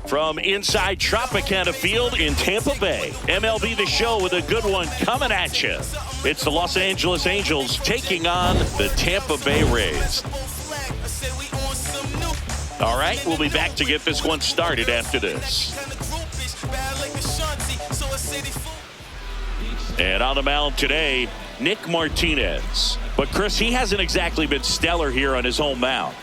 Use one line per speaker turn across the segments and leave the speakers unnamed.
From inside Tropicana Field in Tampa Bay, MLB The Show with a good one coming at you. It's the Los Angeles Angels taking on the Tampa Bay Rays. All right, we'll be back to get this one started after this. And on the mound today, Nick Martinez. But Chris, he hasn't exactly been stellar here on his home mound.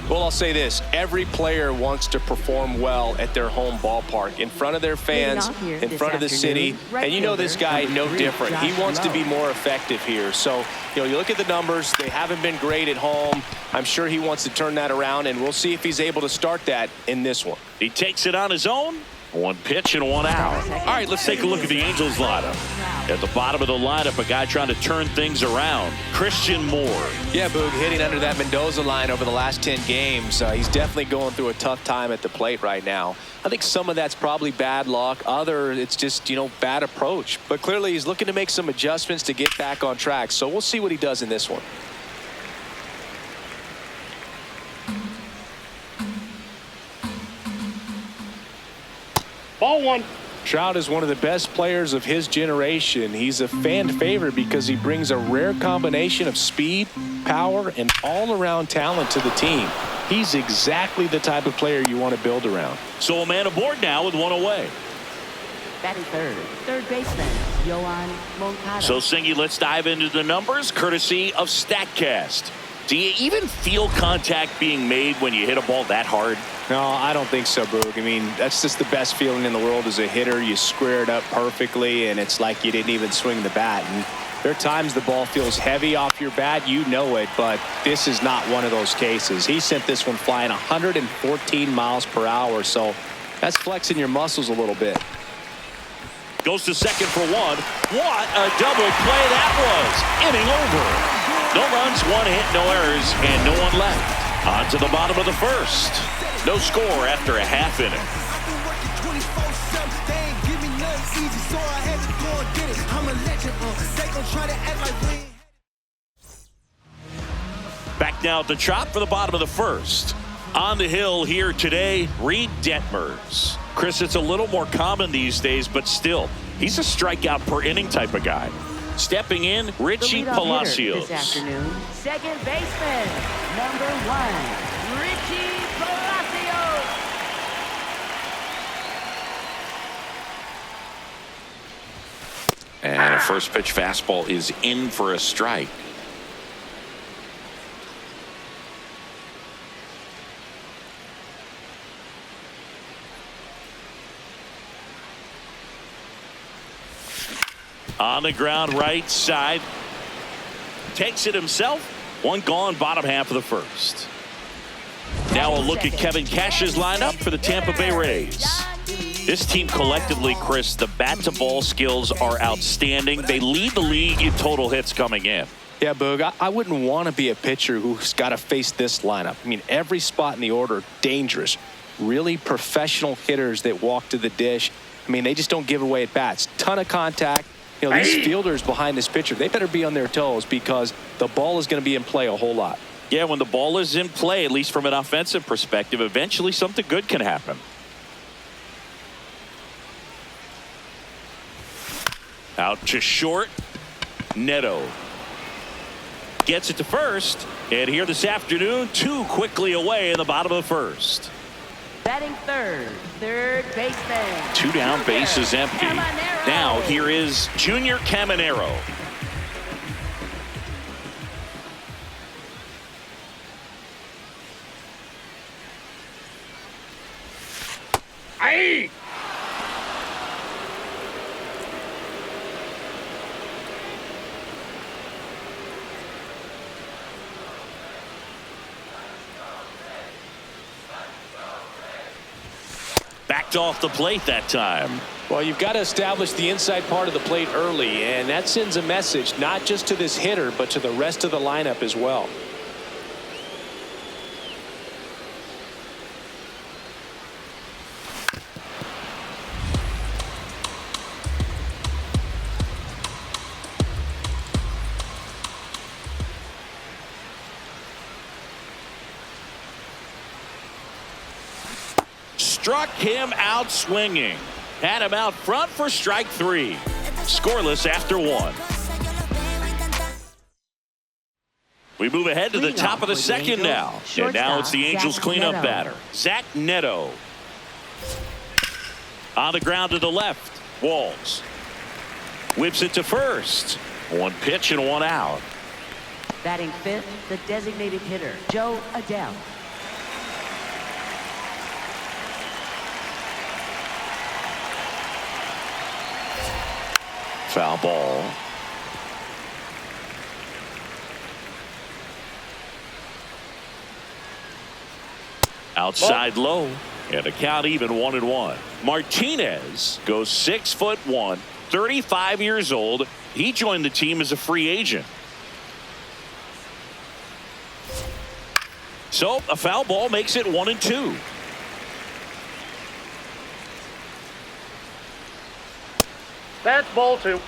Well, I'll say this. Every player wants to perform well at their home ballpark, in front of their fans, in front of the city. And you know this guy no different. He wants to be more effective here. So, you look at the numbers. They haven't been great at home. I'm sure he wants to turn that around, and we'll see if he's able to start that in this one.
He takes it on his own. One pitch and one out. All right, let's take a look at the Angels lineup. At the bottom of the lineup, a guy trying to turn things around, Christian Moore.
Yeah, Boog, hitting under that Mendoza line over the last 10 games. He's definitely going through a tough time at the plate right now. I think some of that's probably bad luck. It's just, bad approach. But clearly he's looking to make some adjustments to get back on track. So we'll see what he does in this one.
Ball one.
Trout is one of the best players of his generation. He's a fan favorite because he brings a rare combination of speed, power, and all-around talent to the team. He's exactly the type of player you want to build around.
So a man aboard now with one away.
Batting third baseman, Yohan Moncada.
So, Singy, let's dive into the numbers, courtesy of StatCast. Do you even feel contact being made when you hit a ball that hard?
No, I don't think so, Boog. I mean, that's just the best feeling in the world as a hitter. You square it up perfectly, and it's like you didn't even swing the bat. And there are times the ball feels heavy off your bat. You know it, but this is not one of those cases. He sent this one flying 114 miles per hour, so that's flexing your muscles a little bit.
Goes to second for one. What a double play that was. Inning over. No runs, one hit, no errors, and no one left. On to the bottom of the first. No score after a half inning. Back now at the chop for the bottom of the first. On the hill here today, Reed Detmers. Chris, it's a little more common these days, but still, he's a strikeout per inning type of guy. Stepping in, Richie Palacios.
This afternoon, second baseman, number 1, Richie Palacios.
And a first pitch fastball is in for a strike. On the ground, right side. Takes it himself. One gone, bottom half of the first. Now a look at Kevin Cash's lineup for the Tampa Bay Rays. This team collectively, Chris, the bat-to-ball skills are outstanding. They lead the league in total hits coming in.
Yeah, Boog, I wouldn't want to be a pitcher who's got to face this lineup. I mean, every spot in the order, dangerous. Really professional hitters that walk to the dish. I mean, they just don't give away at bats. Ton of contact. These fielders behind this pitcher, they better be on their toes because the ball is going to be in play a whole lot.
Yeah, when the ball is in play, at least from an offensive perspective, eventually something good can happen. Out to short. Neto gets it to first. And here this afternoon, 2 quickly away in the bottom of the first.
Batting third baseman.
2 down, bases empty. Now here is Junior Caminero.
Aye.
Backed off the plate that time.
Well, you've got to establish the inside part of the plate early, and that sends a message not just to this hitter, but to the rest of the lineup as well.
struck him out swinging. Had him out front for strike 3. Scoreless after 1. We move ahead to the top of the second now. And now it's the Angels cleanup batter, Zach Neto. On the ground to the left, Walls. Whips it to first. 1 pitch and 1 out.
Batting fifth, the designated hitter, Joe Adele.
Foul ball. Outside low. And the count even 1-1. Martinez goes 6'1", 35 years old. He joined the team as a free agent. So a foul ball makes it 1-2.
That's ball 2.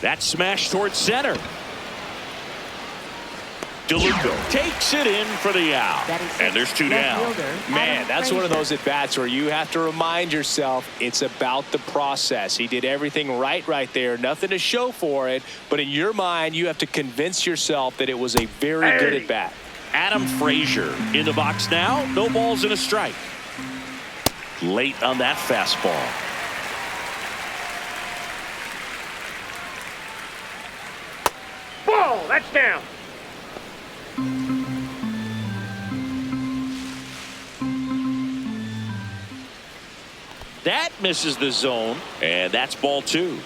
That smash towards center. DeLuca takes it in for the out. And there's 2 down.
Man, that's one of those at-bats where you have to remind yourself it's about the process. He did everything right there. Nothing to show for it. But in your mind, you have to convince yourself that it was a very good at-bat.
Adam Frazier in the box now. No balls and a strike. Late on that fastball.
Ball, that's down.
That misses the zone, and that's ball 2.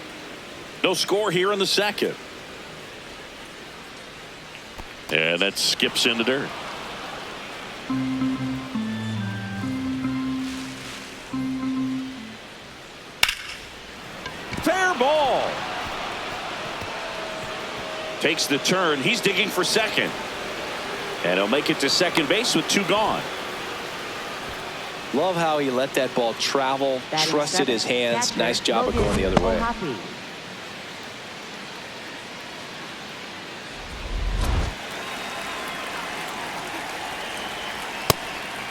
No score here in the second. And that skips into dirt. Fair ball. Takes the turn. He's digging for second. And he'll make it to second base with 2 gone.
Love how he let that ball travel, trusted his hands. Nice job of going the other way.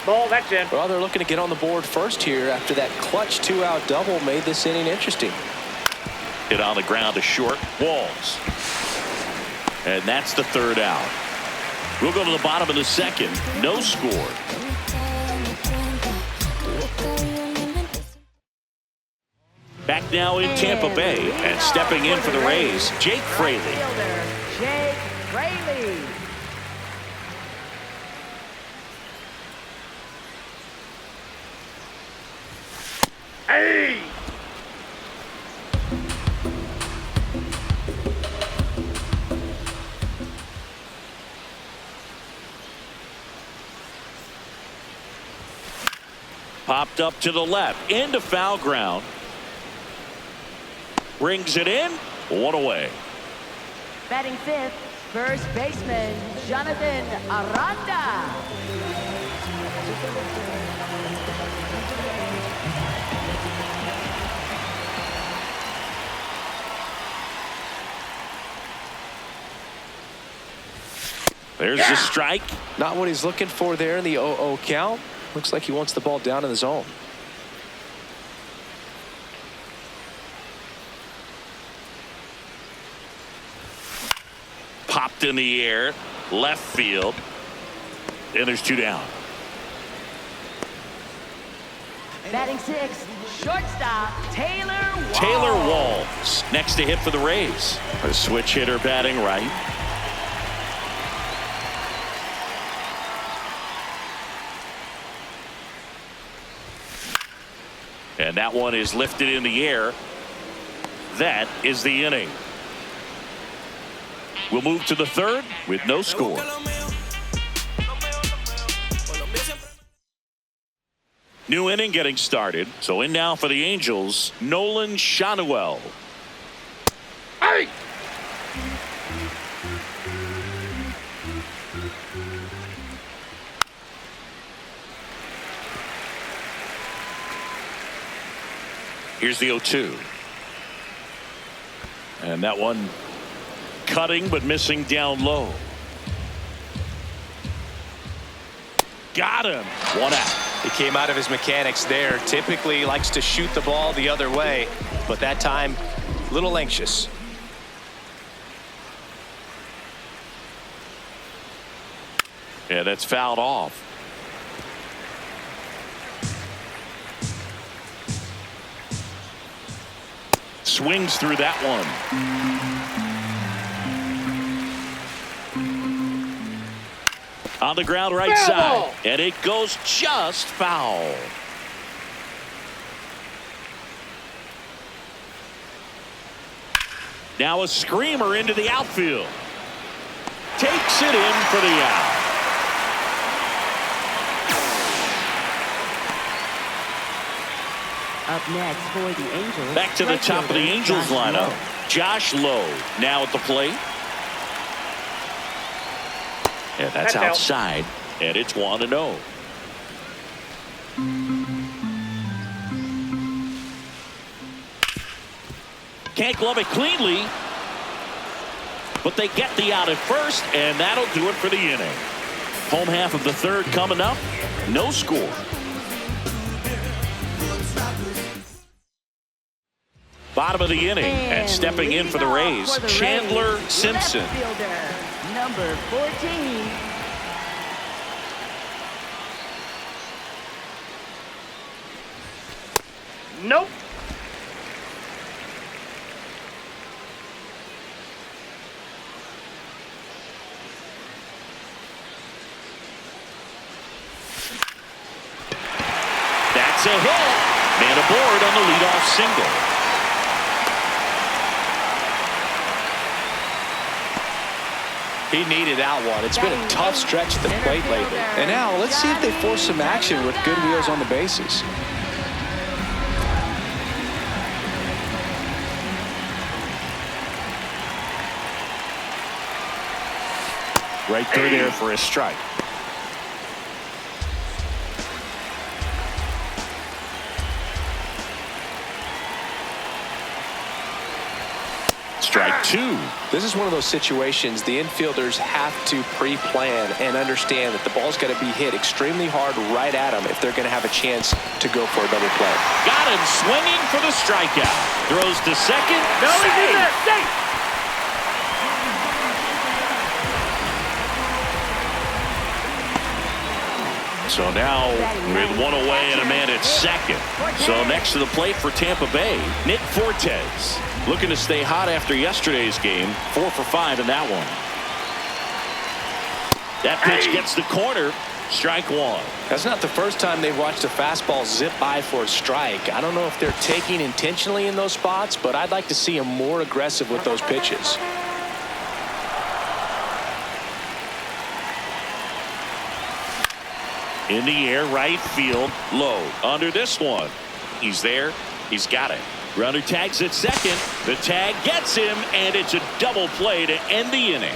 Ball, that's in.
Well, they're looking to get on the board first here after that clutch 2-out double made this inning interesting.
Hit on the ground to short. Walls. And that's the 3rd out. We'll go to the bottom of the second. No score. Back now in Tampa Bay, and stepping in for the Rays, Jake Fraley.
Jake Fraley.
Hey!
Popped up to the left, into foul ground. Brings it in, 1 away.
Batting fifth, first baseman, Jonathan Aranda.
There's the strike.
Not what he's looking for there in the 0-0 count. Looks like he wants the ball down in the zone.
Popped in the air, left field. And there's 2 down.
Batting sixth, shortstop, Taylor Walls.
Taylor Walls next to hit for the Rays. A switch hitter batting right. And that one is lifted in the air. That is the inning. We'll move to the 3rd with no score. New inning getting started. So in now for the Angels, Nolan Shanuel.
Hey!
Here's the 0-2. And that one cutting but missing down low. Got him. One out.
He came out of his mechanics there. Typically likes to shoot the ball the other way, but that time a little anxious.
Yeah, that's fouled off. Swings through that one. On the ground right side, and it goes just foul. Now a screamer into the outfield. Takes it in for the out.
Up next for the Angels.
Back to the top of the Angels lineup. Josh Lowe now at the plate. And that's outside, and it's 1-0. Can't glove it cleanly, but they get the out at first, and that'll do it for the inning. Home half of the third coming up. No score. Bottom of the inning, and stepping in for the Rays, Chandler Simpson.
Left fielder, number 14.
Nope.
That's a hit. Man aboard on the leadoff single.
He needed that one. It's been a tough stretch at the plate lately. And now let's see if they force some action with good wheels on the bases.
Right through there for a strike. Strike two.
This is one of those situations the infielders have to pre-plan and understand that the ball's got to be hit extremely hard right at them if they're going to have a chance to go for a double play.
Got him swinging for the strikeout. Throws to second.
No, he's in there. Safe.
So now with one away and a man at second. So next to the plate for Tampa Bay, Nick Fortes. Looking to stay hot after yesterday's game. 4 for 5 in that one. That pitch gets the corner. Strike one.
That's not the first time they've watched a fastball zip by for a strike. I don't know if they're taking intentionally in those spots, but I'd like to see them more aggressive with those pitches.
In the air, right field, low. Under this one. He's there. He's got it. Runner tags at second. The tag gets him, and it's a double play to end the inning.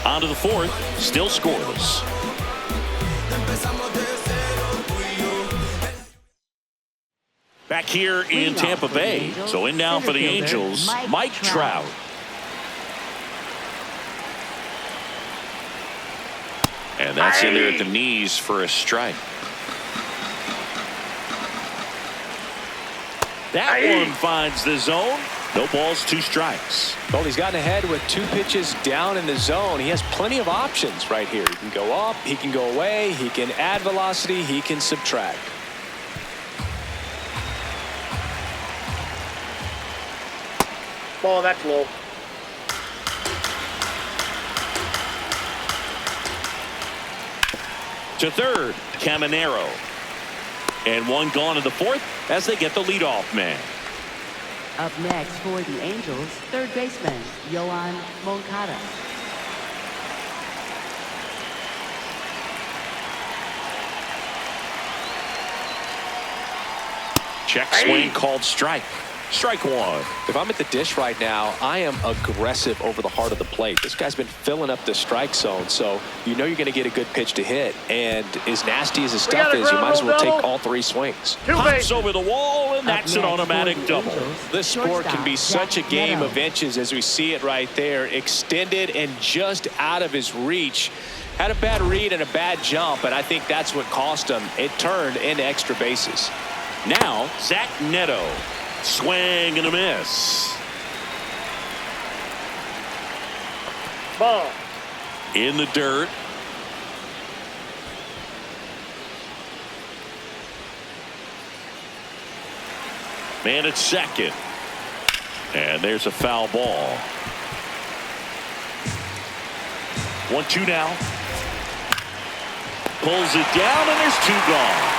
On to the fourth. Still scoreless. Back here in Tampa Bay. So in now for the Angels, Mike Trout. And that's in there at the knees for a strike. That one finds the zone. No balls, 2 strikes.
Well, he's gotten ahead with 2 pitches down in the zone. He has plenty of options right here. He can go up, he can go away, he can add velocity, he can subtract.
Ball, that's low.
To third, Caminero. And one gone in the fourth as they get the leadoff man.
Up next for the Angels, third baseman, Yohan Moncada.
Check swing called strike. Strike one.
If I'm at the dish right now, I am aggressive over the heart of the plate. This guy's been filling up the strike zone, so you know you're going to get a good pitch to hit. And as nasty as his stuff is, you might as well take all 3 swings.
Pops over the wall, and that's an automatic double.
This sport can be such a game of inches as we see it right there. Extended and just out of his reach. Had a bad read and a bad jump, and I think that's what cost him. It turned into extra bases.
Now, Zach Neto. Swing and a miss.
Ball.
In the dirt. Man at second. And there's a foul ball. 1-2 now. Pulls it down, and there's 2 gone.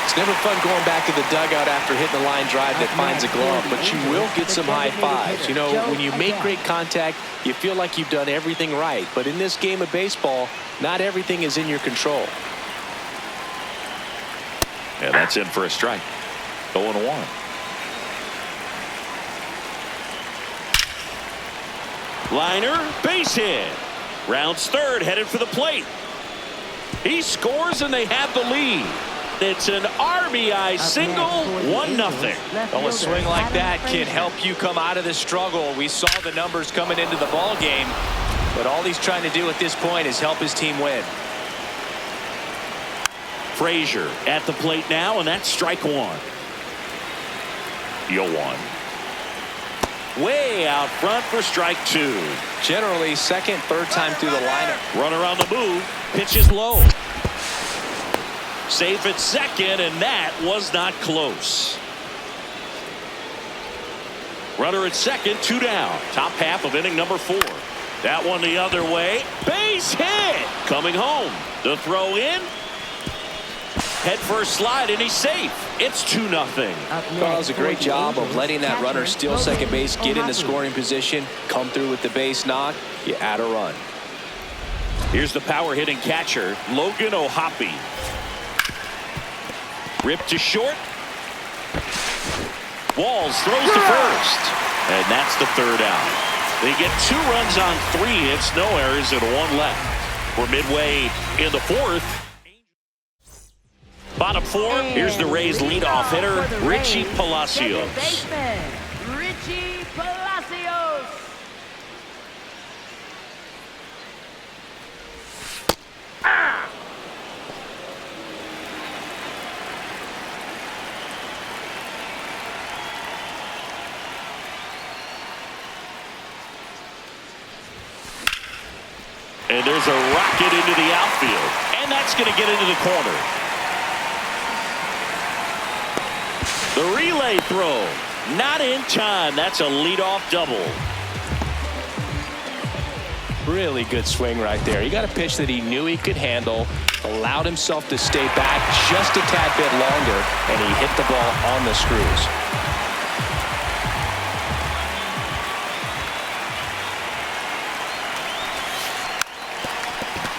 It's never fun going back to the dugout after hitting a line drive that finds a glove, but you will get some high fives. You know, when you make great contact, you feel like you've done everything right. But in this game of baseball, not everything is in your control.
And that's in for a strike. 0-1. Liner, base hit. Rounds third, headed for the plate. He scores, and they have the lead. It's an RBI single, 1-0.
Well, a swing like that can help you come out of the struggle. We saw the numbers coming into the ball game, but all he's trying to do at this point is help his team win.
Frazier at the plate now, and that's strike 1. 0-1. Way out front for strike 2.
Generally, second, third time through the lineup.
Runner on the move, pitches low. Safe at second, and that was not close. Runner at second, 2 down. Top half of inning number 4. That one the other way. Base hit. Coming home. The throw in. Head first slide, and he's safe. It's 2-0.
Carl's a great job of letting that runner steal second base, get into scoring position, come through with the base knock. You add a run.
Here's the power hitting catcher, Logan O'Hoppe. Ripped to short. Walls throws to first. And that's the 3rd out. They get 2 runs on 3 hits, no errors, and 1 left. We're midway in the 4th. Bottom 4, here's the Rays leadoff hitter, Richie Palacios.
Richie Palacios.
And there's a rocket into the outfield. And that's going to get into the corner. The relay throw. Not in time. That's a leadoff double.
Really good swing right there. He got a pitch that he knew he could handle, allowed himself to stay back just a tad bit longer, and he hit the ball on the screws.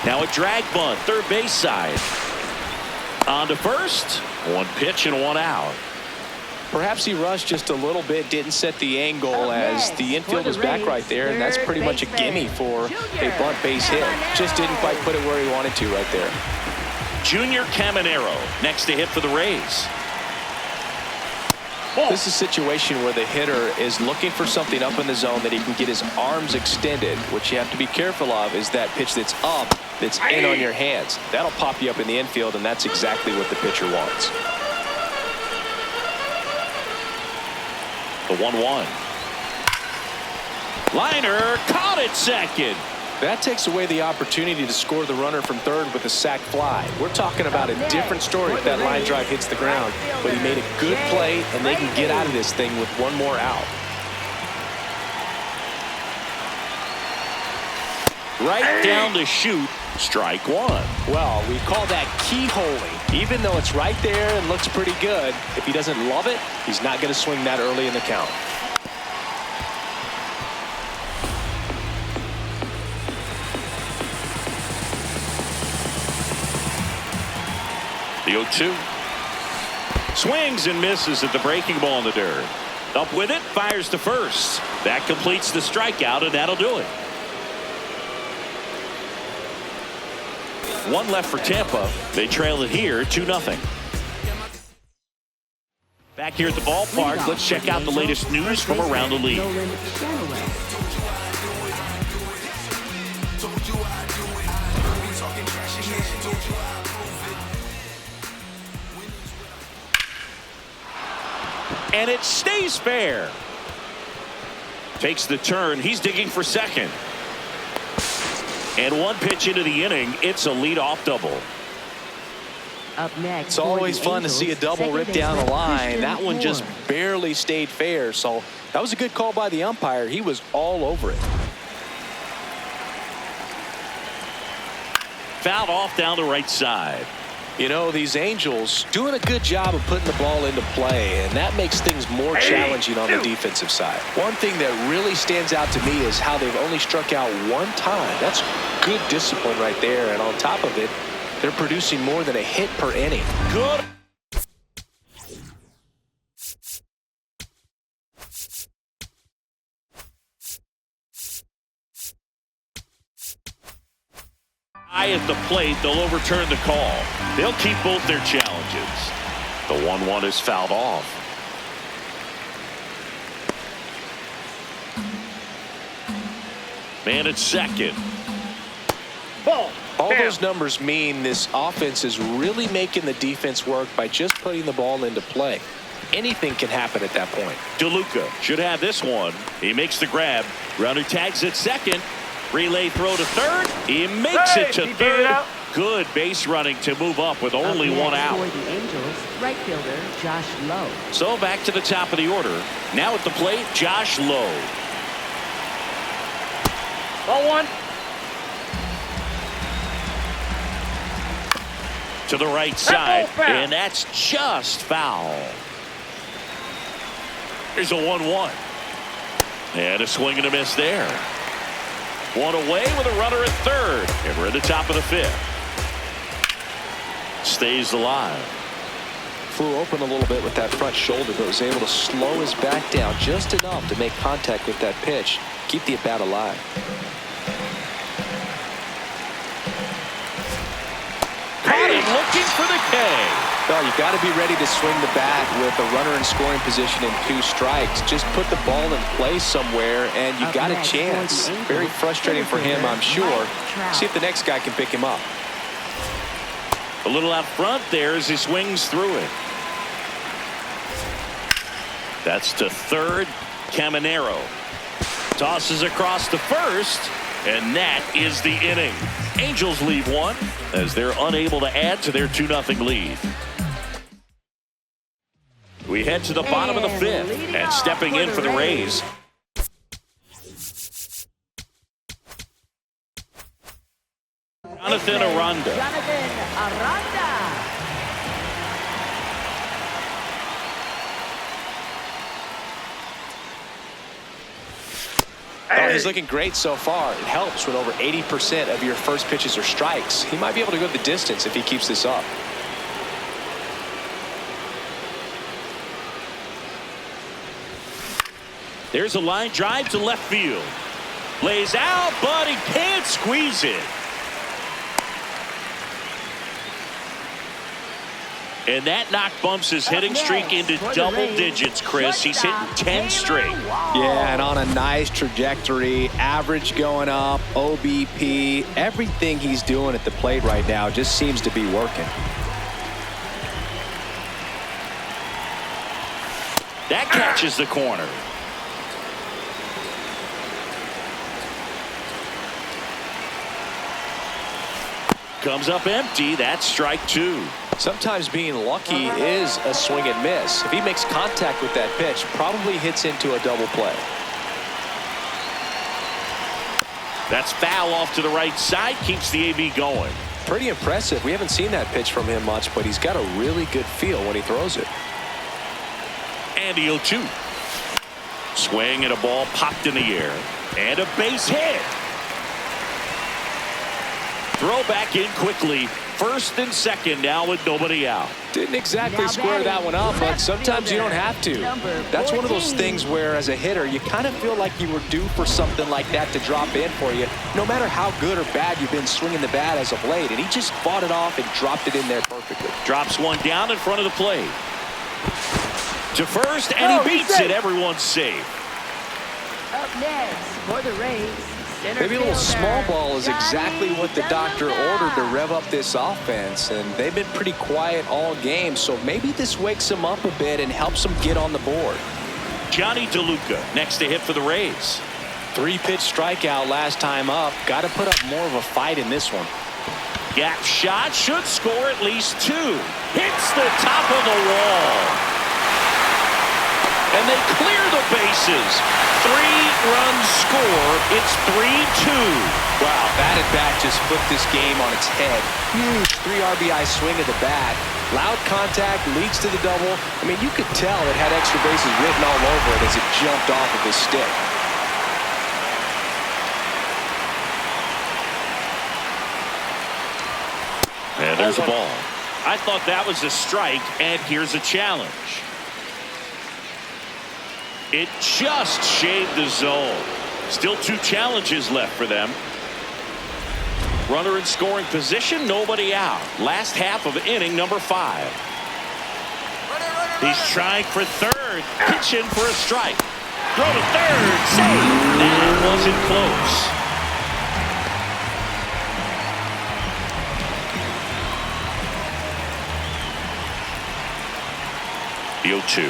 Now a drag bunt, third base side. On to first. 1 pitch and 1 out.
Perhaps he rushed just a little bit, didn't set the angle as the infield was back right there, and that's pretty much a gimme for a bunt base hit. Just didn't quite put it where he wanted to right there.
Junior Caminero next to hit for the Rays.
This is a situation where the hitter is looking for something up in the zone that he can get his arms extended. What you have to be careful of is that pitch that's up, that's in on your hands. That'll pop you up in the infield, and that's exactly what the pitcher wants.
The 1-1. Liner caught at second.
That takes away the opportunity to score the runner from third with a sac fly. We're talking about a different story if that line drive hits the ground, but he made a good play, and they can get out of this thing with 1 more out.
Right down the chute, strike 1.
Well, we call that keyholing. Even though it's right there and looks pretty good, if he doesn't love it, he's not going to swing that early in the count.
The 0-2. Swings and misses at the breaking ball in the dirt. Up with it, fires to first. That completes the strikeout, and that'll do it. One left for Tampa. They trail it here 2-0. Back here at the ballpark, let's check out the latest news from around the league. And it stays fair. Takes the turn. He's digging for second. And one pitch into the inning. It's a leadoff double.
Up next,
it's always fun to see a double rip down the line. That one just barely stayed fair. So that was a good call by the umpire. He was all over it.
Fouled off down the right side.
You know, these Angels doing a good job of putting the ball into play, and that makes things more challenging on the defensive side. One thing that really stands out to me is how they've only struck out one time. That's good discipline right there, and on top of it, they're producing more than a hit per inning.
Good. High at the plate, they'll overturn the call. They'll keep both their challenges. The 1-1 is fouled off. Man at second.
Ball.
All those numbers mean this offense is really making the defense work by just putting the ball into play. Anything can happen at that point.
DeLuca should have this one. He makes the grab. Runner tags at second. Relay throw to third. He makes it to third. Good base running to move up with only one out.
For the Angels, right fielder Josh Lowe.
So back to the top of the order. Now at the plate, Josh Lowe.
Ball one.
To the right side, and that's just foul. Here's a 1-1. And a swing and a miss there. One away with a runner at third. And we're at the top of the fifth. Stays alive.
Flew open a little bit with that front shoulder, but was able to slow his back down just enough to make contact with that pitch. Keep the at-bat alive.
Caught him looking for the K.
Well, you got to be ready to swing the bat with a runner in scoring position and 2 strikes. Just put the ball in place somewhere, and you got a chance. Very frustrating for him, I'm sure. See if the next guy can pick him up.
A little out front there as he swings through it. That's to third. Caminero tosses across to first, and that is the inning. Angels leave one as they're unable to add to their 2-0 lead. We head to the bottom of the fifth, and stepping in for the Rays, Jonathan Aranda.
Oh, he's looking great so far. It helps when over 80% of your first pitches are strikes. He might be able to go the distance if he keeps this up.
There's a line drive to left field. Lays out, but he can't squeeze it. And that knock bumps his hitting streak into double digits, Chris. He's hitting 10 straight.
Yeah, and on a nice trajectory. Average going up, OBP. Everything he's doing at the plate right now just seems to be working.
That catches the corner. Comes up empty. That's strike 2.
Sometimes being lucky is a swing and miss. If he makes contact with that pitch, probably hits into a double play.
That's foul off to the right side. Keeps the AB going.
Pretty impressive. We haven't seen that pitch from him much, but he's got a really good feel when he throws it.
And the 0-2. Swing and a ball popped in the air. And a base hit. Throw back in quickly First and second now with nobody out.
Didn't exactly square that one up, but sometimes you don't have to. That's one of those things where, as a hitter, you kind of feel like you were due for something like that to drop in for you, no matter how good or bad you've been swinging the bat as of late. And he just fought it off and dropped it in there perfectly.
Drops one down in front of the plate. To first, and he beats it. Everyone's safe.
Up next for the Rays, center
Maybe a little
fielder,
small ball is exactly
Johnny
what the doctor
DeLuca.
ordered to rev up this offense, and they've been pretty quiet all game, so maybe this wakes them up a bit and helps them get on the board.
Johnny DeLuca next to hit for the Rays.
3-pitch strikeout last time up. Got to put up more of a fight in this one.
Gap shot, should score at least 2. Hits the top of the wall. And they clear the bases. 3-run score. It's 3-2.
Wow, that at bat just flipped this game on its head. Huge 3 RBI swing of the bat. Loud contact, leads to the double. I mean, you could tell it had extra bases written all over it as it jumped off of his stick.
And there's a ball. I thought that was a strike, and here's a challenge. It just shaved the zone. Still 2 challenges left for them. Runner in scoring position, nobody out. Last half of inning number 5. He's trying for third. Pitch in for a strike. Throw to third. Save. That wasn't close. The 0-2.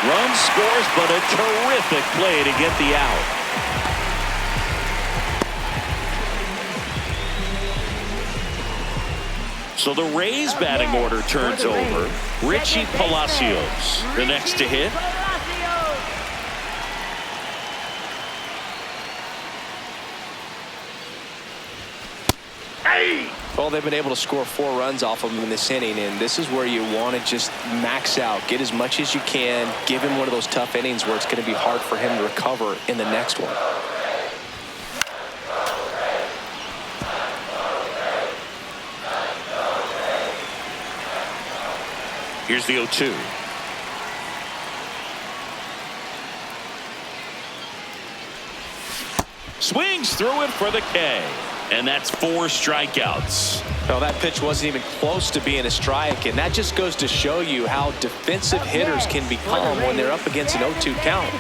Run scores, but a terrific play to get the out. So the Rays batting order turns over. Richie Palacios, the next to hit.
Well, they've been able to score 4 runs off of him in this inning, and this is where you want to just max out, get as much as you can, give him one of those tough innings where it's going to be hard for him to recover in the next one.
Here's the 0-2. Swings through it for the K. And that's 4 strikeouts.
Well, that pitch wasn't even close to being a strike, and that just goes to show you how defensive hitters can become when they're up against an 0-2 count.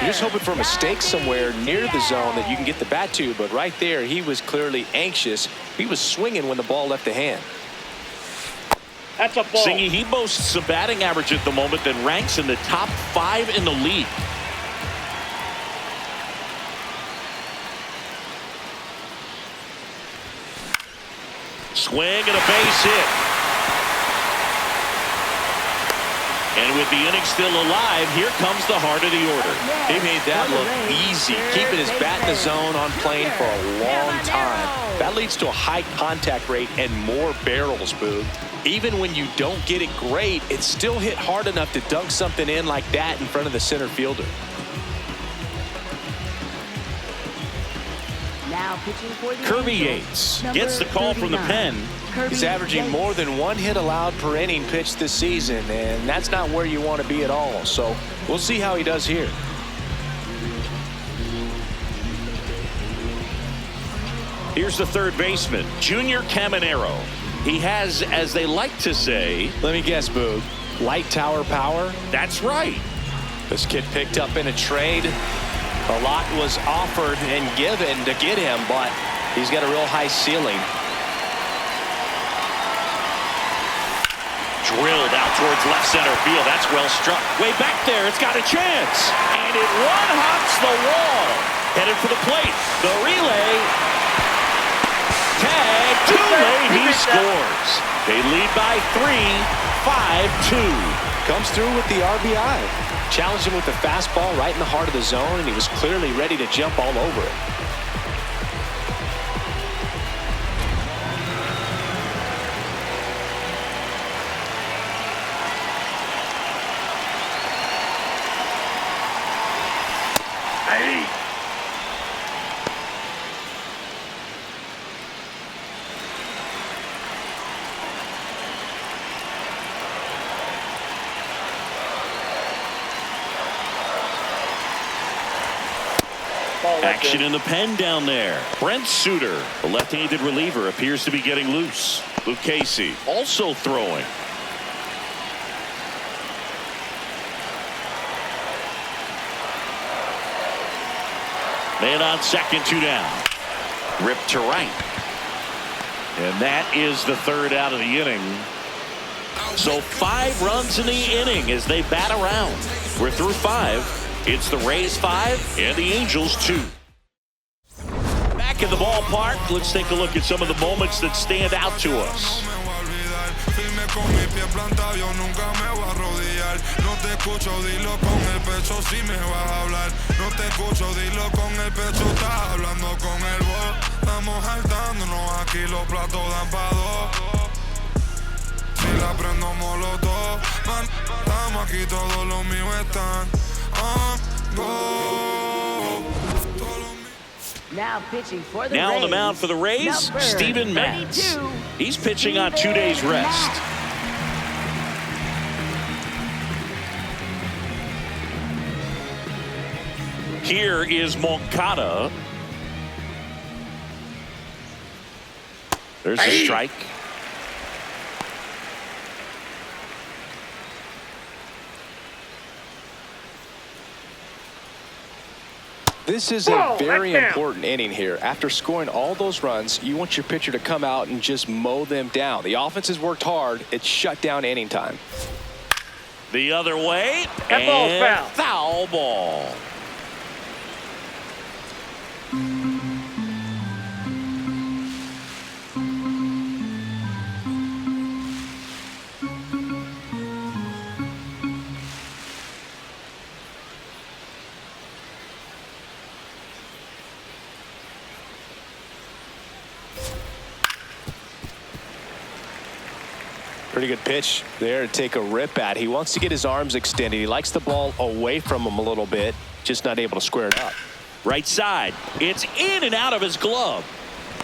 You're just hoping for a mistake somewhere near the zone that you can get the bat to, but right there, he was clearly anxious. He was swinging when the ball left the hand.
That's a ball.
Singy, he boasts a batting average at the moment that ranks in the top 5 in the league. Swing and a base hit. And with the inning still alive, here comes the heart of the order.
He made that look easy, keeping his bat in the zone on plane for a long time. That leads to a high contact rate and more barrels, Boog. Even when you don't get it great, it's still hit hard enough to dunk something in like that in front of the center fielder.
Now pitching for the
Kirby
Angels,
Yates gets the call from the
39.
pen.
Kirby
He's averaging
Yates.
more than 1 hit allowed per inning pitched this season, and that's not where you want to be at all. So we'll see how he does here.
Here's the third baseman, Junior Caminero. He has, as they like to say,
Let me guess, Boog. Light tower power?
that's right.
This kid picked up in a trade. A lot was offered and given to get him, but he's got a real high ceiling.
Drilled out towards left center field. That's well struck. Way back there. It's got a chance. And it one-hops the wall. Headed for the plate. The relay. Tag. Too late. He scores. They lead by 3. 5-2.
Comes through with the RBI. Challenged him with the fastball right in the heart of the zone, and he was clearly ready to jump all over it.
ball.
Action in the pen down there. Brent Suter, the left-handed reliever, appears to be getting loose. Lucchesi also throwing. Man on second, 2 down. Ripped to right. And that is the third out of the inning. So 5 runs in the inning as they bat around. We're through 5. It's the Rays 5 and the Angels 2. Back in the ballpark, let's take a look at some of the moments that stand out to us.
Now pitching for the
Now
Rays.
on the mound for the Rays,
Number
Steven Matz.
32.
He's pitching on 2 days rest. Here is Moncada. There's a strike.
This is a very important inning here. After scoring all those runs, you want your pitcher to come out and just mow them down. The offense has worked hard. It's shut down inning time.
The other way.
That ball's
and
foul.
Foul ball.
Pretty good pitch there to take a rip at. He wants to get his arms extended. He likes the ball away from him a little bit, just not able to square it up.
Right side. It's in and out of his glove.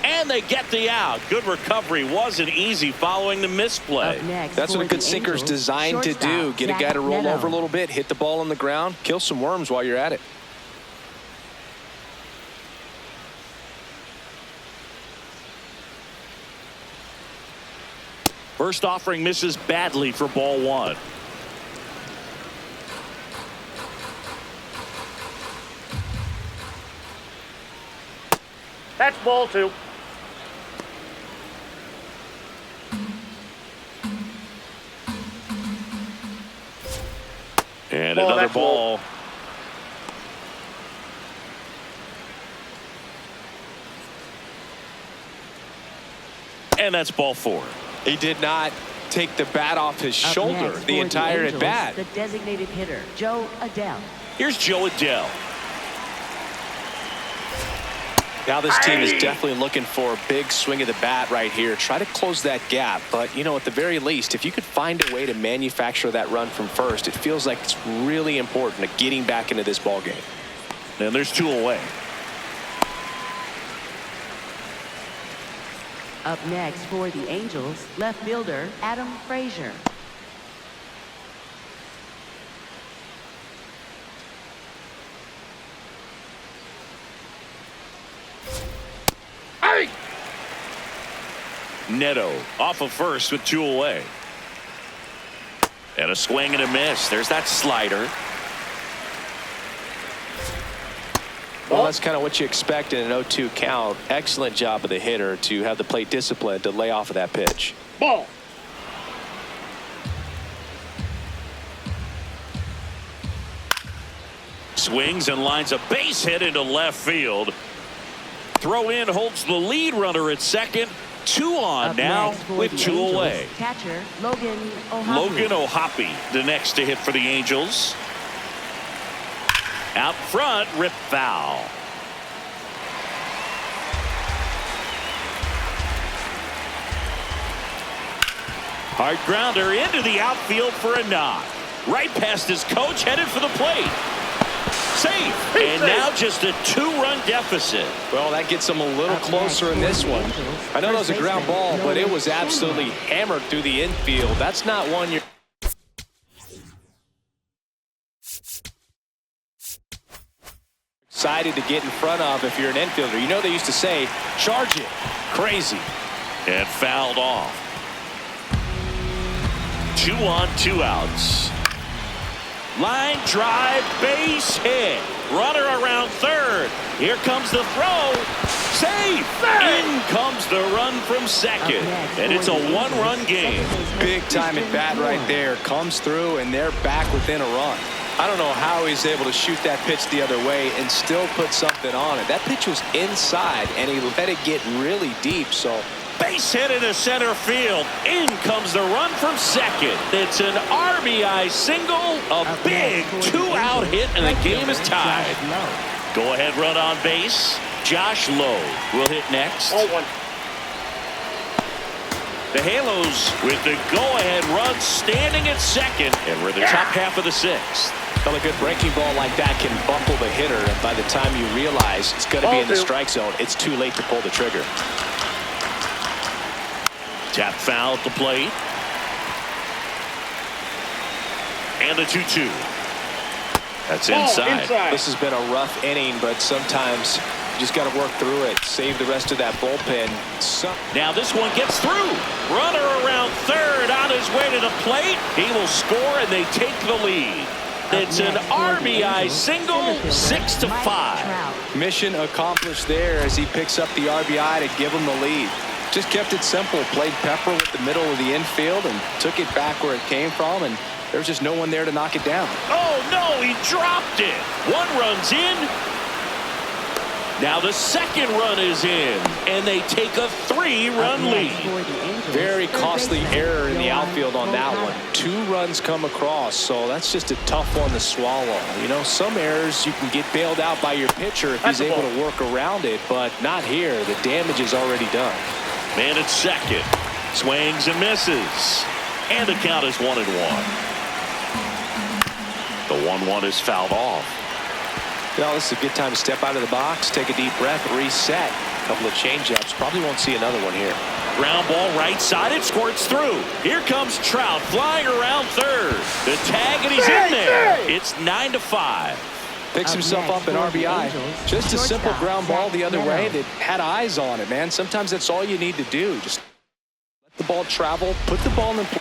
And they get the out. Good recovery. Wasn't easy following the misplay.
Up next
That's
for
what a good
the
sinker's
Angels,
designed to do.
shortstop
Get a guy to roll
Zach
over a
Neto.
little bit, hit the ball on the ground, kill some worms while you're at it.
First offering misses badly for ball 1.
That's ball 2.
And
Ball,
another
that's
ball. And that's ball 4.
He did not take the bat off his
Up
shoulder
next
the
for
entire
Angels,
at bat.
The designated hitter, Joe Adele.
Here's Joe Adele.
Now this team is definitely looking for a big swing of the bat right here. Try to close that gap. But, you know, at the very least, if you could find a way to manufacture that run from first, it feels like it's really important to getting back into this ball game.
And there's 2 away.
Up next for the Angels, left fielder, Adam Frazier.
Neto off of first with 2 away. And a swing and a miss. There's that slider.
Well, that's kind of what you expect in an 0-2 count. Excellent job of the hitter to have the plate discipline to lay off of that pitch.
Ball.
Swings and lines a base hit into left field. Throw in holds the lead runner at second. 2 on
Up
now
next for
with
the
2
Angels,
away.
Catcher, Logan O'Hoppe.
Logan O'Hoppe, the next to hit for the Angels. Out front, rip foul. Hard grounder into the outfield for a knock. Right past his coach, headed for the plate. Safe. And now just a 2-run deficit.
Well, that gets them a little
Up
closer
next
in this
for the
one.
Angels,
I know that was a
first
ground
baseman,
ball, but it
Nolan
was absolutely
Sandberg.
hammered through the infield. That's not one you're... Decided to get in front of if you're an infielder. You know they used to say, charge it. Crazy.
And fouled off. 2 on, 2 outs. Line drive, base hit. Runner around third. Here comes the throw. Safe. In comes the run from second. And it's a 1-run game.
Big time at bat right there. Comes through and they're back within a run. I don't know how he's able to shoot that pitch the other way and still put something on it. That pitch was inside and he let it get really deep. So
base hit into center field. In comes the run from second. It's an RBI single. A big 2-out hit and the game is tied. Go ahead run on base. Josh Lowe will hit next.
0-1.
The Halos with the go-ahead run standing at second, and we're in the top half of the 6th.
Well, a good breaking ball like that can buckle the hitter, and by the time you realize it's going to be in the strike zone, it's too late to pull the trigger.
Tap foul at the plate. And the 2-2. That's inside.
This has been a rough inning, but sometimes you just got to work through it. Save the rest of that bullpen.
Now this one gets through. Runner around third on his way to the plate. He will score and they take the lead. It's an RBI single, 6-5.
Mission accomplished there as he picks up the RBI to give him the lead. Just kept it simple. Played pepper with the middle of the infield and took it back where it came from, and there's just no one there to knock it down.
Oh no, he dropped it. 1 run's in. Now the second run is in, and they take a 3-run lead.
Very costly error in the outfield on that one. 2 runs come across, so that's just a tough one to swallow. You know, some errors you can get bailed out by your pitcher if he's able to work around it, but not here. The damage is already done.
Man at second. Swings and misses. And the count is 1-1. The 1-1 is fouled off.
Well, this is a good time to step out of the box, take a deep breath, reset. A couple of changeups. Probably won't see another one here.
Ground ball right side. It squirts through. Here comes Trout flying around third. The tag, and he's in there. It's 9-5.
Picks himself up an RBI. Just a simple ground ball the other way that had eyes on it, man. Sometimes that's all you need to do. Just let the ball travel, put the ball in play,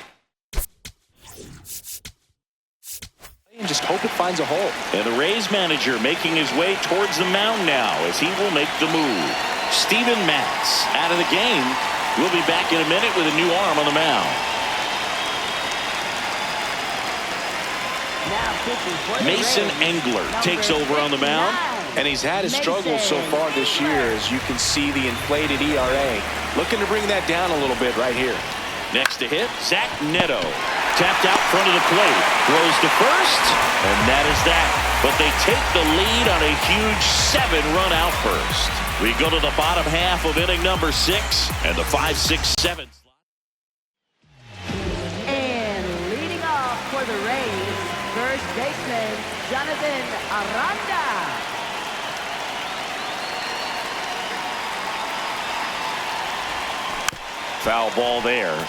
and just hope it finds a hole.
And the Rays manager making his way towards the mound now as he will make the move. Steven Matz out of the game. We'll be back in a minute with a new arm on the mound. Mason Engler takes over on the mound.
And he's had his struggles so far this year, as you can see the inflated ERA. Looking to bring that down a little bit right here.
Next to hit, Zach Neto. Tapped out front of the plate. Throws to first, and that is that. But they take the lead on a huge 7-run outburst. We go to the bottom half of inning number 6 and the 5, 6, 7.
And leading off for the Rays, first baseman Jonathan Aranda.
Foul ball there.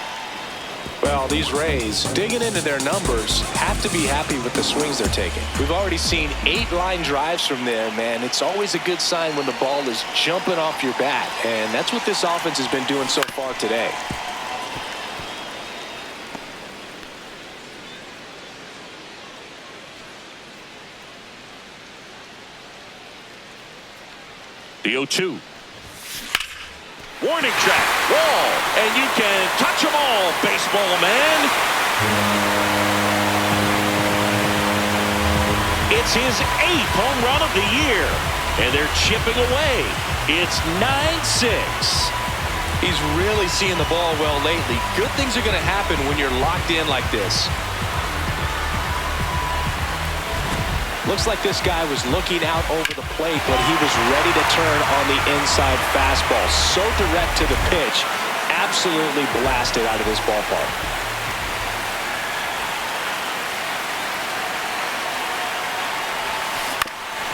Well, these Rays, digging into their numbers, have to be happy with the swings they're taking. We've already seen 8 line drives from them, and it's always a good sign when the ball is jumping off your bat, and that's what this offense has been doing so far today.
The 0-2. Warning track, wall, and you can touch them all, baseball man. It's his 8th home run of the year, and they're chipping away. It's 9-6.
He's really seeing the ball well lately. Good things are going to happen when you're locked in like this. Looks like this guy was looking out over the plate, but he was ready to turn on the inside fastball. So direct to the pitch. Absolutely blasted out of this ballpark.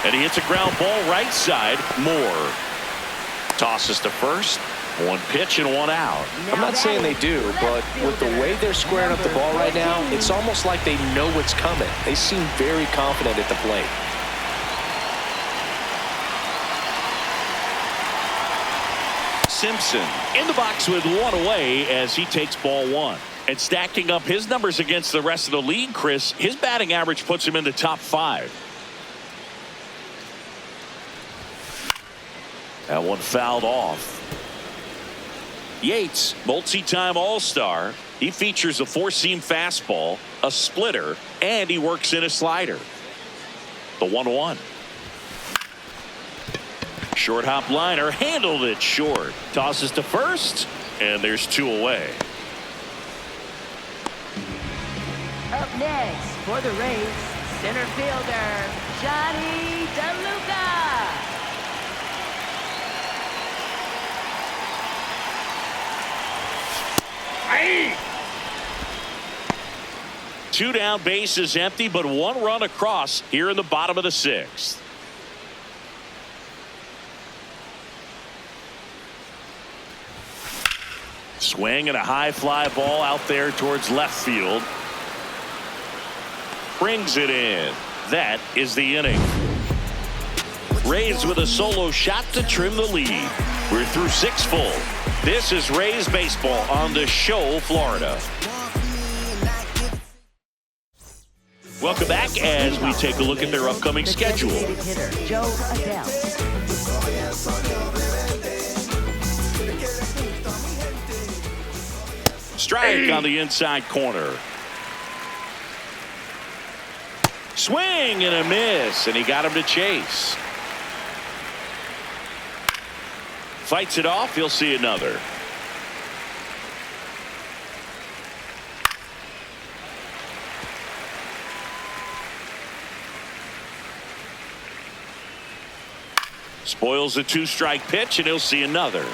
And he hits a ground ball right side. Moore tosses to first. 1 pitch and 1 out.
I'm not saying they do, but with the way they're squaring up the ball right now, it's almost like they know what's coming. They seem very confident at the plate.
Simpson in the box with one away as he takes ball one. And stacking up his numbers against the rest of the league, Chris, his batting average puts him in the top 5. That one fouled off. Yates, multi-time All-Star. He features a 4-seam fastball, a splitter, and he works in a slider. The 1-1. Short hop liner, handled it short. Tosses to first, and there's 2 away.
Up next for the Rays, center fielder, Johnny DeLuca.
Hey!
2 down, bases empty, but 1 run across here in the bottom of the 6th. Swing and a high fly ball out there towards left field. Brings it in. That is the inning. Rays with a solo shot to trim the lead. We're through 6 full. This is Rays baseball on The Show, Florida. Welcome back as we take a look at their upcoming schedule.
Hitter, Joe Adele.
Strike on the inside corner. Swing and a miss, and he got him to chase. Fights it off. He'll see another. Spoils a 2-strike pitch, and he'll see another.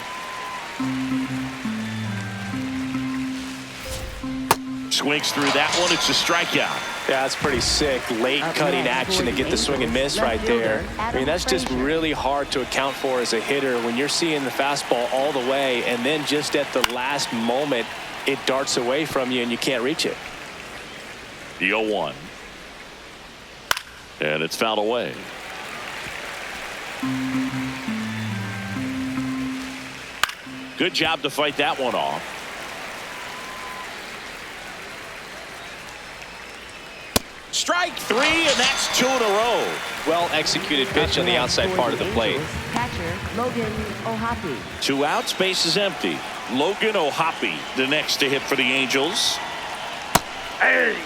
Swings through that one. It's a strikeout.
Yeah, that's pretty sick. Late cutting action to get the swing and miss right there. I mean, that's just really hard to account for as a hitter when you're seeing the fastball all the way, and then just at the last moment, it darts away from you and you can't reach it.
The 0-1. And it's fouled away. Good job to fight that one off. Strike 3, and that's 2 in a row.
Well executed pitch on the outside part of the plate.
Catcher, Logan O'Hoppe.
2 outs, base is empty. Logan O'Hoppe, the next to hit for the Angels.
Hey!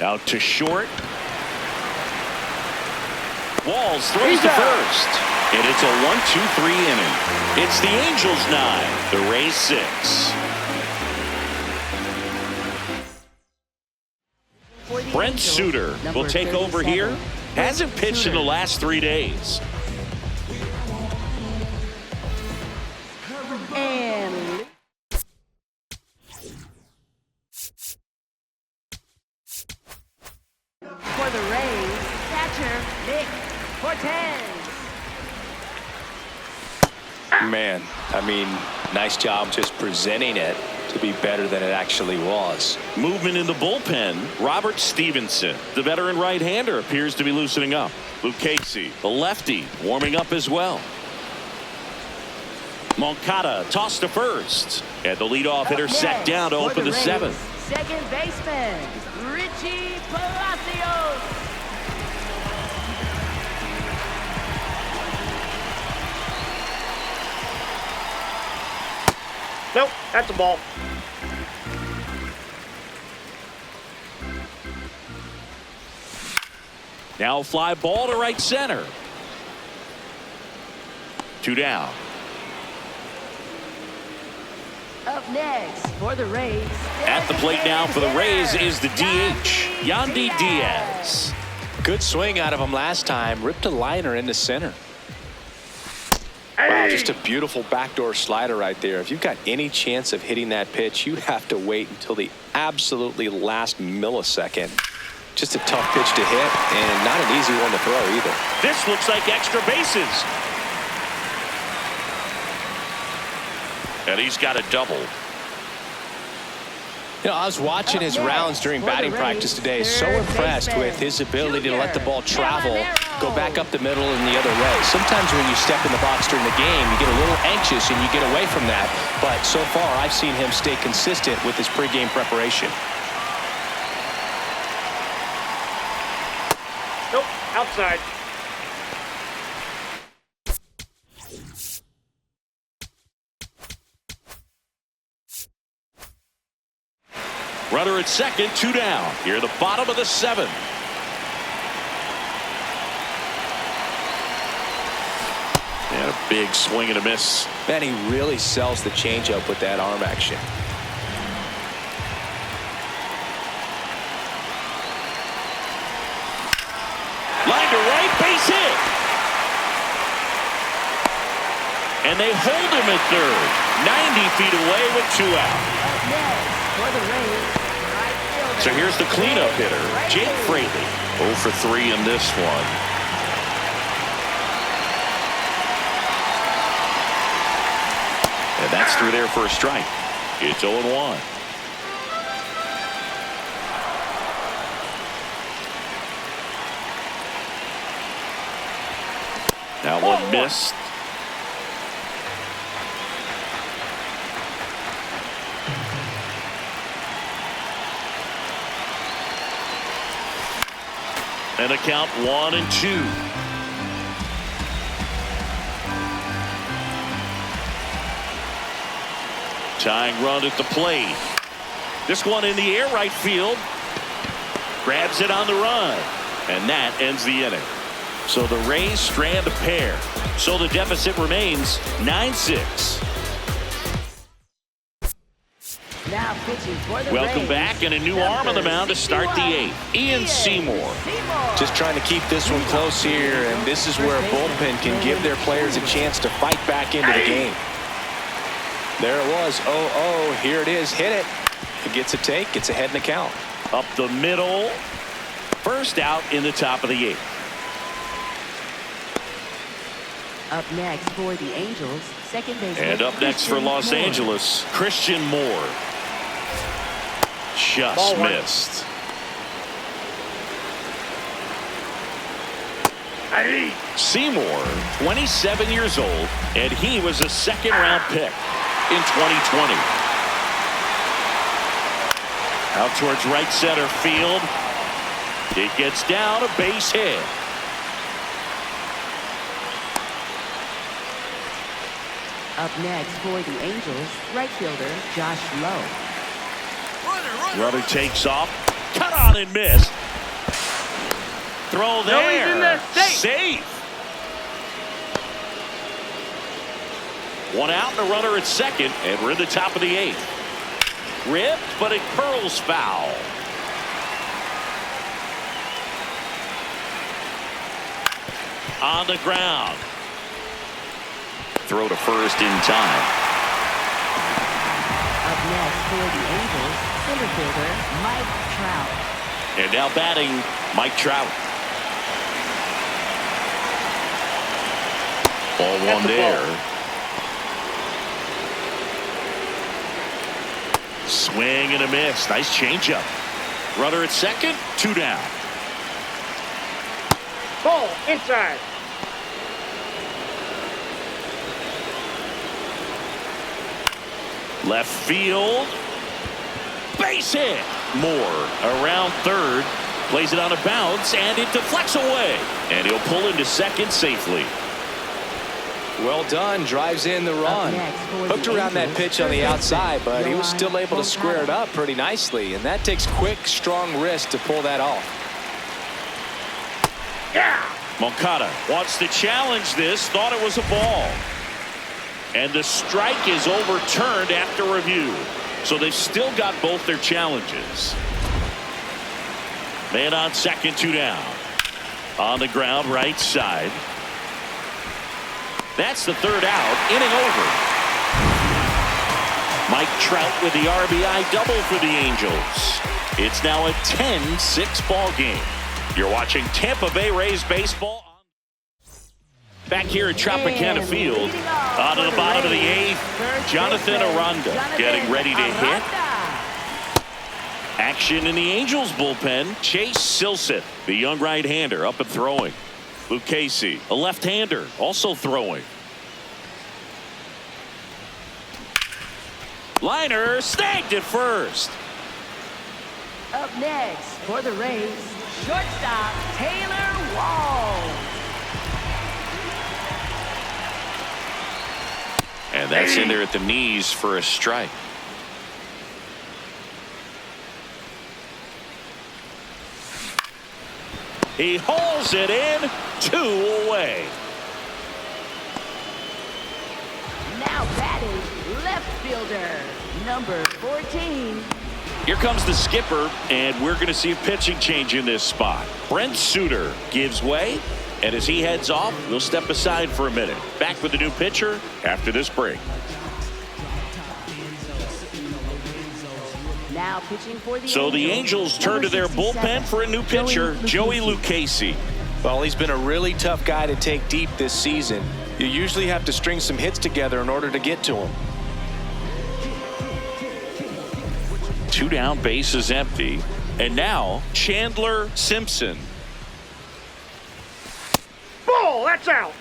Out to short. Walls throws to first. And it's a 1-2-3 inning. It's the Angels 9, the Rays 6. Brent Suter will take over here. Hasn't pitched in the last 3 days.
And for the Rays, catcher, Nick Cortez.
Man, I mean, nice job just presenting it to be better than it actually was.
Movement in the bullpen. Robert Stevenson, the veteran right-hander, appears to be loosening up. Luke Casey, the lefty, warming up as well. Moncada tossed to first. And the leadoff hitter set down to open the 7th.
Second baseman, Richie Palacios.
Nope, that's a ball.
Now fly ball to right center. 2 down.
Up next for the Rays.
At the plate now for the Rays is the DH, Yandy Diaz.
Good swing out of him last time. Ripped a liner into center. Wow, just a beautiful backdoor slider right there. If you've got any chance of hitting that pitch, you have to wait until the absolutely last millisecond. Just a tough pitch to hit, and not an easy one to throw either.
This looks like extra bases. And he's got a double.
You know, I was watching his rounds during batting practice today. So impressed with his ability to let the ball travel, go back up the middle and the other way. Sometimes when you step in the box during the game, you get a little anxious and you get away from that. But so far, I've seen him stay consistent with his pregame preparation.
Nope, outside.
Runner at second, 2 down. Here, the bottom of the 7th. And a big swing and a miss.
Man, he really sells the changeup with that arm action.
Line to right, base hit. And they hold him at third. 90 feet away with 2 out.
For the Rays, right fielder.
So here's the cleanup hitter, Jake Fraley. 0 for 3 in this one. And that's through there for a strike. It's 0-1. That one missed. And a count 1-2. Tying run at the plate. This one in the air, right field. Grabs it on the run. And that ends the inning. So the Rays strand a pair. So the deficit remains 9-6.
Now pitching for the
Welcome
Rays,
back, and a new arm on the mound to start the 8th. Ian Seymour.
Just trying to keep this one close here, and this is where a bullpen can give their players a chance to fight back into the game. There it was. 0-0. Here it is. Hit it. It gets a take. Gets ahead in the count.
Up the middle. First out in the top of the 8th.
Up next for the Angels, second baseman.
And up next for Los Angeles, Christian Moore. Just missed. Seymour, 27 years old, and he was a second-round pick in 2020. Out towards right center field. It gets down, a base hit.
Up next for the Angels, right fielder Josh Lowe.
Runner takes off, cut on and miss. Throw there.
No, he's in there.
Safe. One out and a runner at second, and we're in the top of the 8th. Ripped, but it curls foul. On the ground. Throw to first in time.
Up next for the Angels, center fielder Mike Trout.
And now batting, Mike Trout. Ball one there. Swing and a miss. Nice changeup. Runner at second, 2 down.
Ball inside.
Left field. Base hit. Moore around third. Plays it on a bounce, and it deflects away. And he'll pull into second safely.
Well done. Drives in the run. Hooked around that pitch on the outside, but he was still able to square it up pretty nicely. And that takes quick, strong wrist to pull that off.
Yeah.
Moncada wants to challenge this. Thought it was a ball. And the strike is overturned after review. So they've still got both their challenges. Man on second, 2 down. On the ground, right side. That's the 3rd out. Inning over. Mike Trout with the RBI double for the Angels. It's now a 10-6 ball game. You're watching Tampa Bay Rays baseball. Back here at Tropicana Field, on to the bottom of the 8th, Jonathan Aranda getting ready to hit. Action in the Angels bullpen. Chase Silseth, the young right-hander, up and throwing. Lucchesi, a left-hander, also throwing. Liner snagged at first.
Up next for the Rays, shortstop Taylor Wall.
And that's in there at the knees for a strike. He hauls it in, 2 away.
Now batting left fielder, number 14.
Here comes the skipper, and we're going to see a pitching change in this spot. Brent Suter gives way, and as he heads off, we'll step aside for a minute. Back with the new pitcher after this break.
Now pitching for the
So the Angels turn to their bullpen for a new pitcher, Joey Lucchesi.
Well, he's been a really tough guy to take deep this season. You usually have to string some hits together in order to get to him.
2 down, bases empty. And now Chandler Simpson.
Ball, that's out.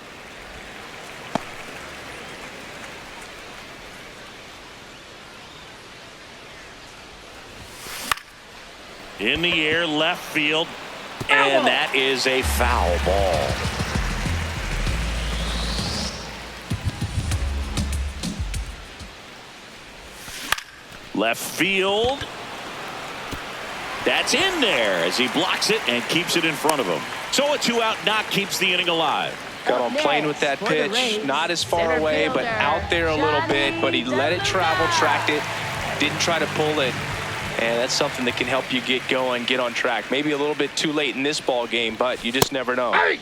In the air, left field, and that is a foul ball. Left field. That's in there as he blocks it and keeps it in front of him. So a 2-out knock keeps the inning alive.
Got on playing with that pitch, not as far away, but out there a little bit, but he let it travel, tracked it, didn't try to pull it. And that's something that can help you get going, get on track. Maybe a little bit too late in this ball game, but you just never know.
Hey!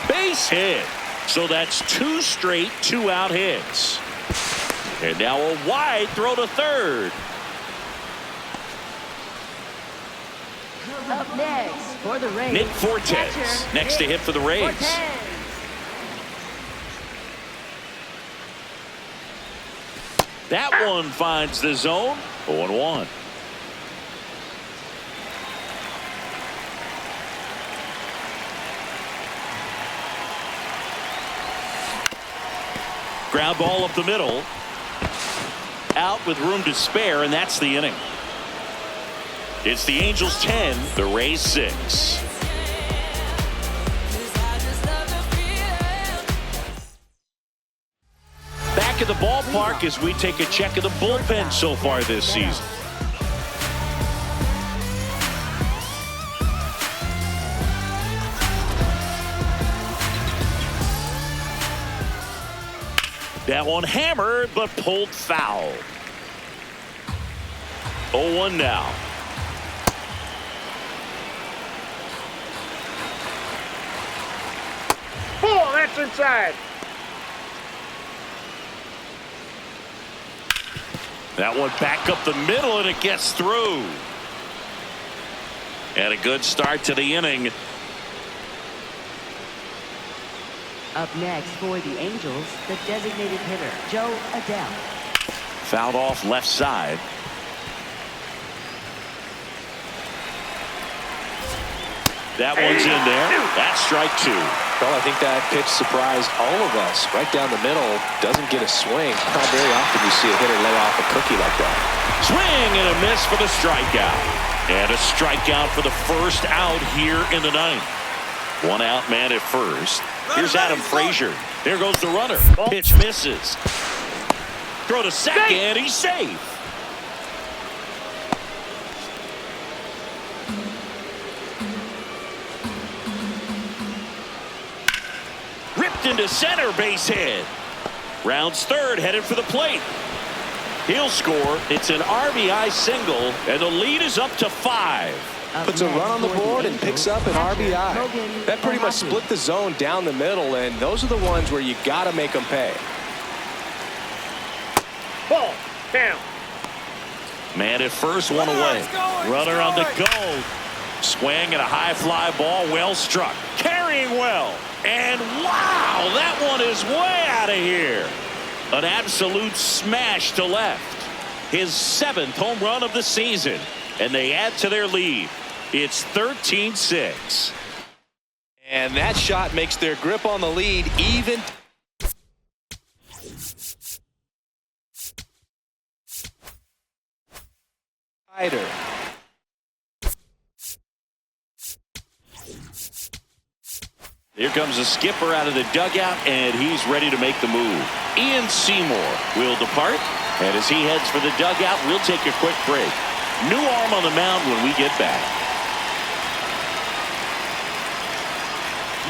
Base hit. So that's 2 straight 2-out hits. And now a wide throw to third.
Up next for the Rays,
Nick Fortes next to hit for the Rays. That one finds the zone. 0-1. Ground ball up the middle. Out with room to spare, and that's the inning. It's the Angels 10, the Rays 6. Back at the ballpark as we take a check of the bullpen so far this season. That one hammered, but pulled foul. 0-1 now.
Ball, that's inside.
That one back up the middle, and it gets through. And a good start to the inning.
Up next for the Angels, the designated hitter, Joe Adele.
Fouled off left side. That one's in there. That's strike 2.
Well, I think that pitch surprised all of us. Right down the middle, doesn't get a swing. Not very often you see a hitter lay off a cookie like that.
Swing and a miss for the strikeout. And a strikeout for the first out here in the ninth. 1 out man at first. Here's Adam Frazier. There goes the runner. Pitch misses. Throw to second. He's safe. Ripped into center, base hit. Rounds third, headed for the plate. He'll score. It's an RBI single, and the lead is up to 5.
Puts a run on the board and picks up an RBI. That pretty much split the zone down the middle, and those are the ones where you got to make them pay.
Ball, down.
Man at first, 1 away. Runner on the go. Swing and a high fly ball, well struck. Carrying well. And wow, that one is way out of here. An absolute smash to left. His 7th home run of the season. And they add to their lead. It's 13-6.
And that shot makes their grip on the lead even. Tighter.
Here comes the skipper out of the dugout, and he's ready to make the move. Ian Seymour will depart, and as he heads for the dugout, we'll take a quick break. New arm on the mound when we get back.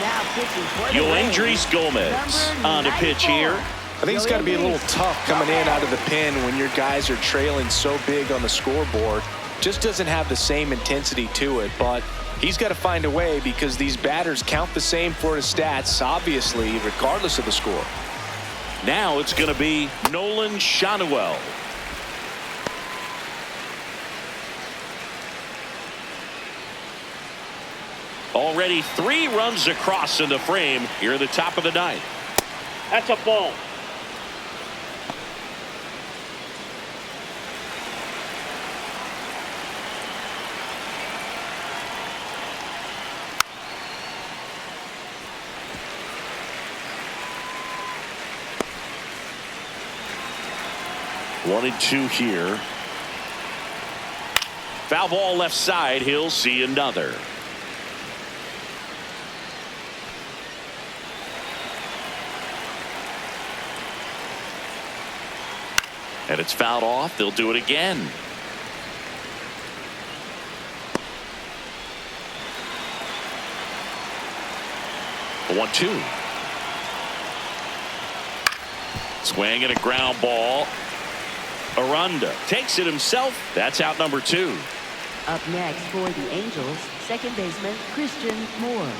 Now pitching for the
Yoendrys Gomez on the pitch here.
I think it's got to be a little tough coming in out of the pen when your guys are trailing so big on the scoreboard. Just doesn't have the same intensity to it, but he's got to find a way because these batters count the same for his stats, obviously, regardless of the score.
Now it's going to be Nolan Schanuel. Already 3 runs across in the frame here at the top of the 9th.
That's a ball.
One and 2 here. Foul ball left side. He'll see another. And it's fouled off. They'll do it again. A 1-2. Swing and a ground ball. Aranda takes it himself. That's out number 2.
Up next for the Angels, second baseman Christian Moore.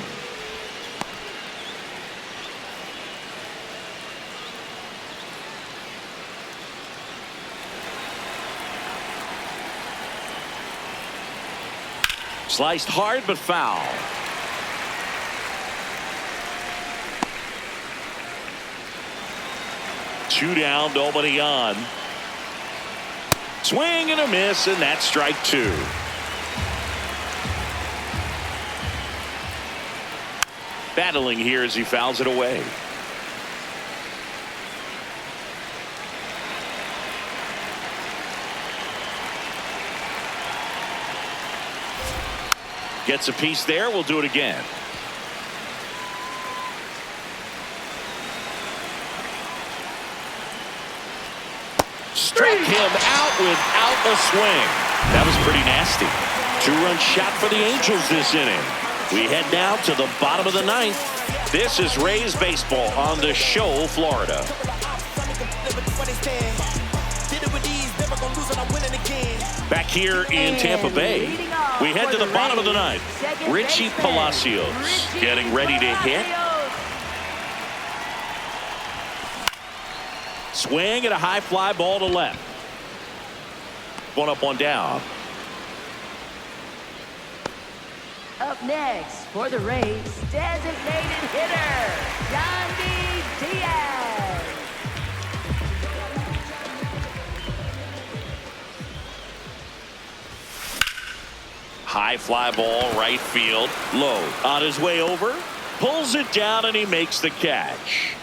Sliced hard but foul. Two down, nobody on. Swing and a miss, and that's strike 2. Battling here as he fouls it away. Gets a piece there. We'll do it again. Struck him out without a swing. That was pretty nasty. 2-run shot for the Angels this inning. We head now to the bottom of the 9th. This is Rays baseball on the Show, Florida. Back here in Tampa Bay, we head to the bottom of the 9th. Richie Palacios getting ready to hit. Swing and a high fly ball to left. One up, one down.
Up next for the Rays, designated hitter, Yandy Diaz.
High fly ball, right field, low. On his way over, pulls it down, and he makes the catch.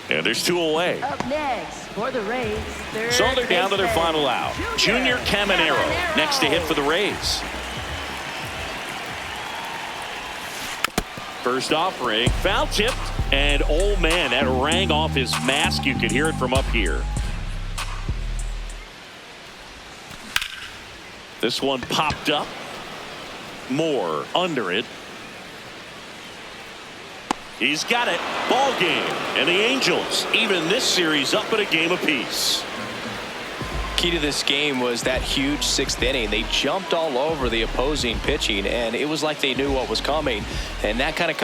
And there's 2 away.
Up next for the Rays, third
So they're down to their
baseman,
final out. Junior Caminero next to hit for the Rays. First offering, foul tipped, and oh man, that rang off his mask. You could hear it from up here. This one popped up. Moore under it. He's got it. Ball game. And the Angels even this series up at a game apiece.
Key to this game was that huge 6th inning. They jumped all over the opposing pitching, and it was like they knew what was coming. And that kind of